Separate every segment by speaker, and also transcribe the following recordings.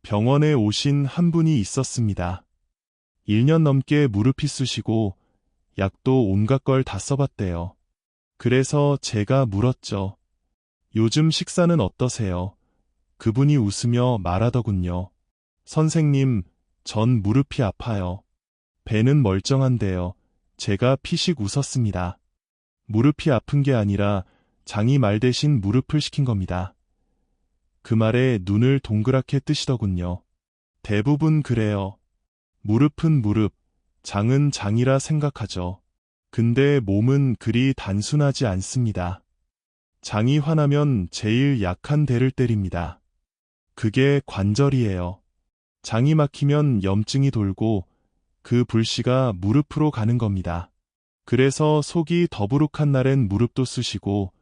Speaker 1: 병원에 오신 한 분이 있었습니다. 1년 넘게 무릎이 쑤시고 약도 온갖 걸 다 써봤대요. 그래서 제가 물었죠. 요즘 식사는 어떠세요? 그분이 웃으며 말하더군요. 선생님, 전 무릎이 아파요. 배는 멀쩡한데요. 제가 피식 웃었습니다. 무릎이 아픈 게 아니라 장이 말 대신 무릎을 시킨 겁니다. 그 말에 눈을 동그랗게 뜨시더군요. 대부분 그래요. 무릎은 무릎, 장은 장이라 생각하죠. 근데 몸은 그리 단순하지 않습니다. 장이 화나면 제일 약한 데를 때립니다. 그게 관절이에요. 장이 막히면 염증이 돌고 그 불씨가 무릎으로 가는 겁니다. 그래서 속이 더부룩한 날엔 무릎도 쑤시고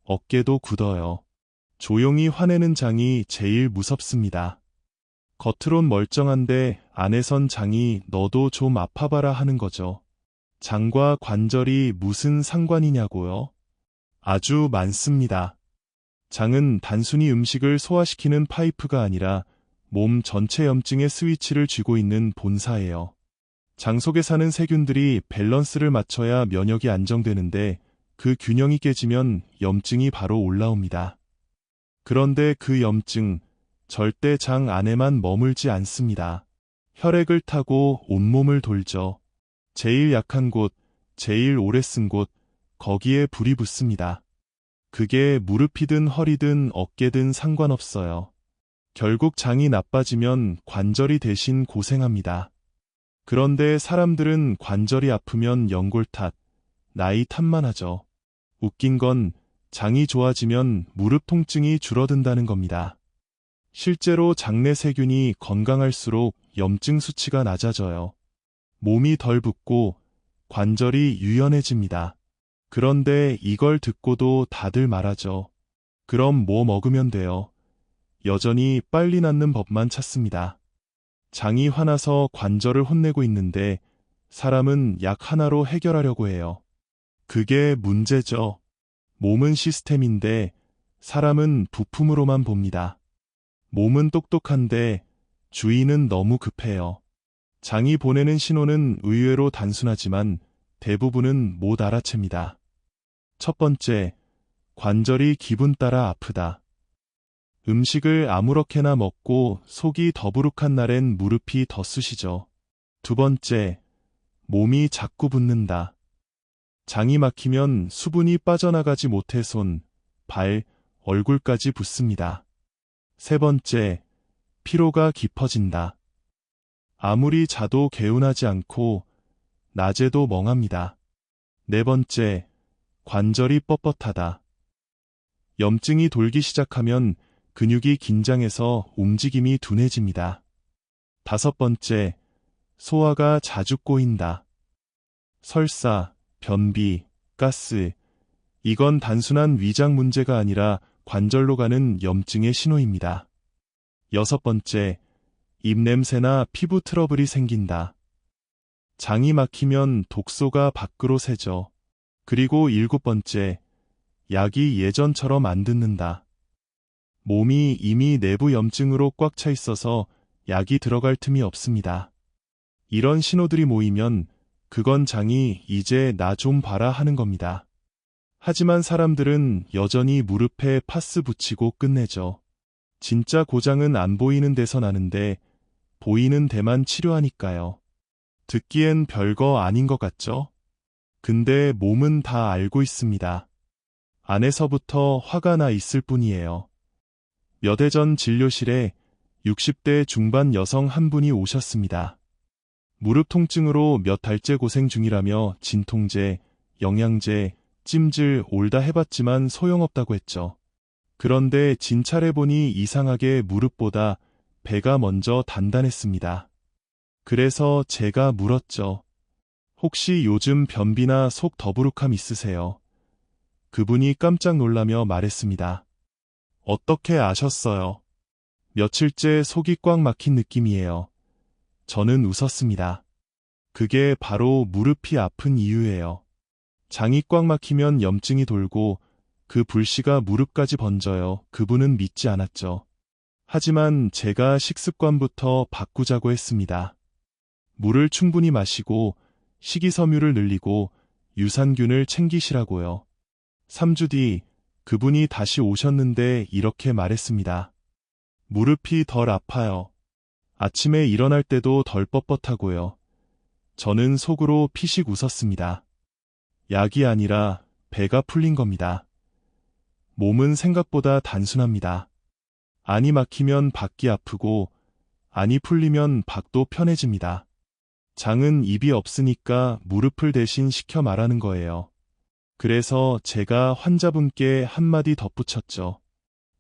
Speaker 1: 어깨도 굳어요. 조용히 화내는 장이 제일 무섭습니다. 겉으론 멀쩡한데 안에선 장이 너도 좀 아파봐라 하는 거죠. 장과 관절이 무슨 상관이냐고요? 아주 많습니다. 장은 단순히 음식을 소화시키는 파이프가 아니라 몸 전체 염증의 스위치를 쥐고 있는 본사예요. 장 속에 사는 세균들이 밸런스를 맞춰야 면역이 안정되는데 그 균형이 깨지면 염증이 바로 올라옵니다. 그런데 그 염증, 절대 장 안에만 머물지 않습니다. 혈액을 타고 온몸을 돌죠. 제일 약한 곳, 제일 오래 쓴 곳, 거기에 불이 붙습니다. 그게 무릎이든 허리든 어깨든 상관없어요. 결국 장이 나빠지면 관절이 대신 고생합니다. 그런데 사람들은 관절이 아프면 연골 탓, 나이 탓만 하죠. 웃긴 건 장이 좋아지면 무릎 통증이 줄어든다는 겁니다. 실제로 장내 세균이 건강할수록 염증 수치가 낮아져요. 몸이 덜 붓고 관절이 유연해집니다. 그런데 이걸 듣고도 다들 말하죠. 그럼 뭐 먹으면 돼요? 여전히 빨리 낫는 법만 찾습니다. 장이 화나서 관절을 혼내고 있는데 사람은 약 하나로 해결하려고 해요. 그게 문제죠. 몸은 시스템인데 사람은 부품으로만 봅니다. 몸은 똑똑한데 주의는 너무 급해요. 장이 보내는 신호는 의외로 단순하지만 대부분은 못 알아챕니다. 첫 번째, 관절이 기분 따라 아프다. 음식을 아무렇게나 먹고 속이 더부룩한 날엔 무릎이 더 쑤시죠. 두 번째, 몸이 자꾸 붓는다. 장이 막히면 수분이 빠져나가지 못해 손, 발, 얼굴까지 붓습니다. 세 번째, 피로가 깊어진다. 아무리 자도 개운하지 않고 낮에도 멍합니다. 네 번째, 관절이 뻣뻣하다. 염증이 돌기 시작하면 근육이 긴장해서 움직임이 둔해집니다. 다섯 번째, 소화가 자주 꼬인다. 설사, 변비, 가스, 이건 단순한 위장 문제가 아니라 관절로 가는 염증의 신호입니다. 여섯 번째, 입냄새나 피부 트러블이 생긴다. 장이 막히면 독소가 밖으로 새죠. 그리고 일곱 번째, 약이 예전처럼 안 듣는다. 몸이 이미 내부 염증으로 꽉 차 있어서 약이 들어갈 틈이 없습니다. 이런 신호들이 모이면 그건 장이 이제 나 좀 봐라 하는 겁니다. 하지만 사람들은 여전히 무릎에 파스 붙이고 끝내죠. 진짜 고장은 안 보이는 데서 나는데 보이는 데만 치료하니까요. 듣기엔 별거 아닌 것 같죠? 근데 몸은 다 알고 있습니다. 안에서부터 화가 나 있을 뿐이에요. 몇 해 전 진료실에 60대 중반 여성 한 분이 오셨습니다. 무릎 통증으로 몇 달째 고생 중이라며 진통제, 영양제, 찜질 올다 해봤지만 소용없다고 했죠. 그런데 진찰해보니 이상하게 무릎보다 배가 먼저 단단했습니다. 그래서 제가 물었죠. 혹시 요즘 변비나 속 더부룩함 있으세요? 그분이 깜짝 놀라며 말했습니다. 어떻게 아셨어요? 며칠째 속이 꽉 막힌 느낌이에요. 저는 웃었습니다. 그게 바로 무릎이 아픈 이유예요. 장이 꽉 막히면 염증이 돌고 그 불씨가 무릎까지 번져요. 그분은 믿지 않았죠. 하지만 제가 식습관부터 바꾸자고 했습니다. 물을 충분히 마시고 식이섬유를 늘리고 유산균을 챙기시라고요. 3주 뒤 그분이 다시 오셨는데 이렇게 말했습니다. 무릎이 덜 아파요. 아침에 일어날 때도 덜 뻣뻣하고요. 저는 속으로 피식 웃었습니다. 약이 아니라 배가 풀린 겁니다. 몸은 생각보다 단순합니다. 안이 막히면 밖이 아프고 안이 풀리면 밖도 편해집니다. 장은 입이 없으니까 무릎을 대신 시켜 말하는 거예요. 그래서 제가 환자분께 한마디 덧붙였죠.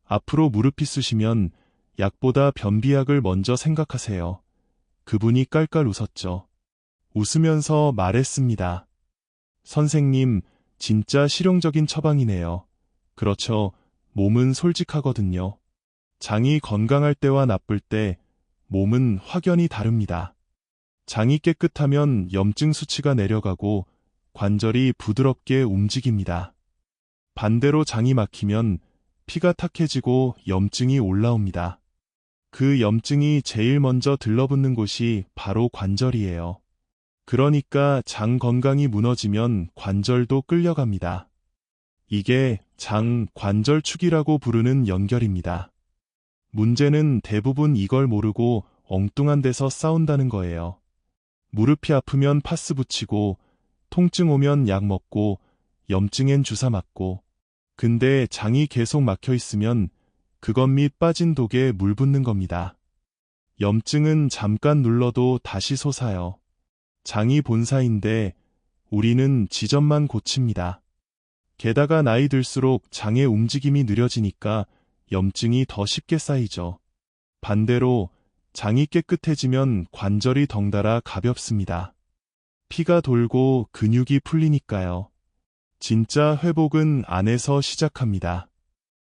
Speaker 1: 앞으로 무릎이 쑤시면 약보다 변비약을 먼저 생각하세요. 그분이 깔깔 웃었죠. 웃으면서 말했습니다. 선생님, 진짜 실용적인 처방이네요. 그렇죠. 몸은 솔직하거든요. 장이 건강할 때와 나쁠 때 몸은 확연히 다릅니다. 장이 깨끗하면 염증 수치가 내려가고 관절이 부드럽게 움직입니다. 반대로 장이 막히면 피가 탁해지고 염증이 올라옵니다. 그 염증이 제일 먼저 들러붙는 곳이 바로 관절이에요. 그러니까 장 건강이 무너지면 관절도 끌려갑니다. 이게 장 관절축이라고 부르는 연결입니다. 문제는 대부분 이걸 모르고 엉뚱한 데서 싸운다는 거예요. 무릎이 아프면 파스 붙이고 통증 오면 약 먹고 염증엔 주사 맞고 근데 장이 계속 막혀 있으면 그것 및 빠진 독에 물 붓는 겁니다. 염증은 잠깐 눌러도 다시 솟아요. 장이 본사인데 우리는 지점만 고칩니다. 게다가 나이 들수록 장의 움직임이 느려지니까 염증이 더 쉽게 쌓이죠. 반대로 장이 깨끗해지면 관절이 덩달아 가볍습니다. 피가 돌고 근육이 풀리니까요. 진짜 회복은 안에서 시작합니다.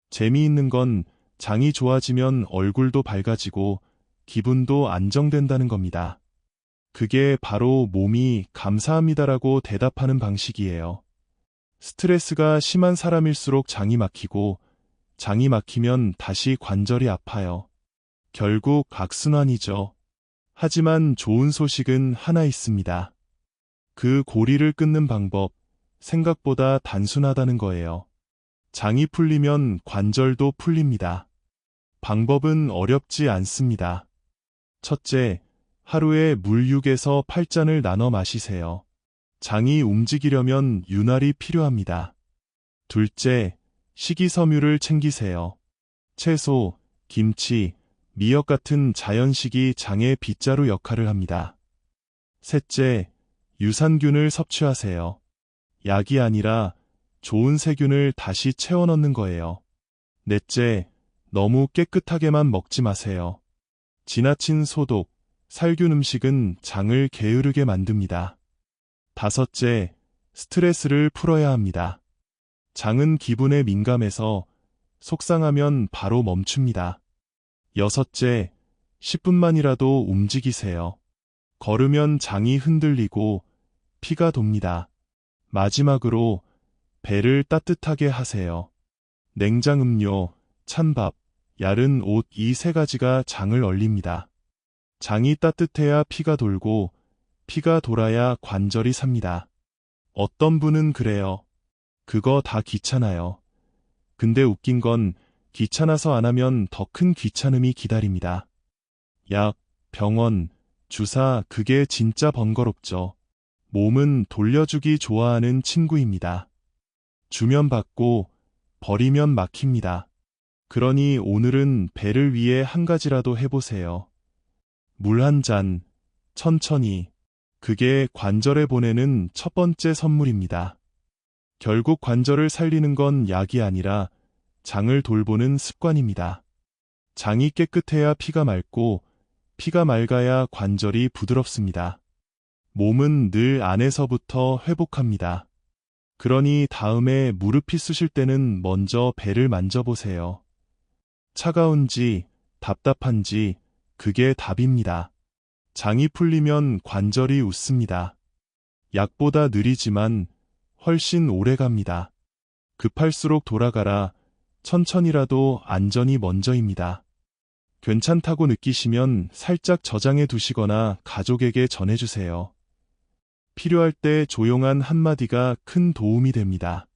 Speaker 1: 재미있는 건 장이 좋아지면 얼굴도 밝아지고 기분도 안정된다는 겁니다. 그게 바로 몸이 감사합니다라고 대답하는 방식이에요. 스트레스가 심한 사람일수록 장이 막히고 장이 막히면 다시 관절이 아파요. 결국 악순환이죠. 하지만 좋은 소식은 하나 있습니다. 그 고리를 끊는 방법, 생각보다 단순하다는 거예요. 장이 풀리면 관절도 풀립니다. 방법은 어렵지 않습니다. 첫째, 하루에 물 6에서 8잔을 나눠 마시세요. 장이 움직이려면 윤활이 필요합니다. 둘째, 식이섬유를 챙기세요. 채소, 김치, 미역 같은 자연식이 장의 빗자루 역할을 합니다. 셋째, 유산균을 섭취하세요. 약이 아니라 좋은 세균을 다시 채워 넣는 거예요. 넷째, 너무 깨끗하게만 먹지 마세요. 지나친 소독, 살균 음식은 장을 게으르게 만듭니다. 다섯째, 스트레스를 풀어야 합니다. 장은 기분에 민감해서 속상하면 바로 멈춥니다. 여섯째, 10분만이라도 움직이세요. 걸으면 장이 흔들리고 피가 돕니다. 마지막으로 배를 따뜻하게 하세요. 냉장 음료, 찬밥, 야른 옷 이 세 가지가 장을 얼립니다. 장이 따뜻해야 피가 돌고 피가 돌아야 관절이 삽니다. 어떤 분은 그래요. 그거 다 귀찮아요. 근데 웃긴 건 귀찮아서 안 하면 더 큰 귀찮음이 기다립니다. 약, 병원, 주사 그게 진짜 번거롭죠. 몸은 돌려주기 좋아하는 친구입니다. 주면 받고 버리면 막힙니다. 그러니 오늘은 배를 위해 한 가지라도 해보세요. 물 한 잔, 천천히. 그게 관절에 보내는 첫 번째 선물입니다. 결국 관절을 살리는 건 약이 아니라 장을 돌보는 습관입니다. 장이 깨끗해야 피가 맑고 피가 맑아야 관절이 부드럽습니다. 몸은 늘 안에서부터 회복합니다. 그러니 다음에 무릎이 쑤실 때는 먼저 배를 만져보세요. 차가운지 답답한지 그게 답입니다. 장이 풀리면 관절이 웃습니다. 약보다 느리지만 훨씬 오래 갑니다. 급할수록 돌아가라. 천천히라도 안전이 먼저입니다. 괜찮다고 느끼시면 살짝 저장해 두시거나 가족에게 전해주세요. 필요할 때 조용한 한마디가 큰 도움이 됩니다.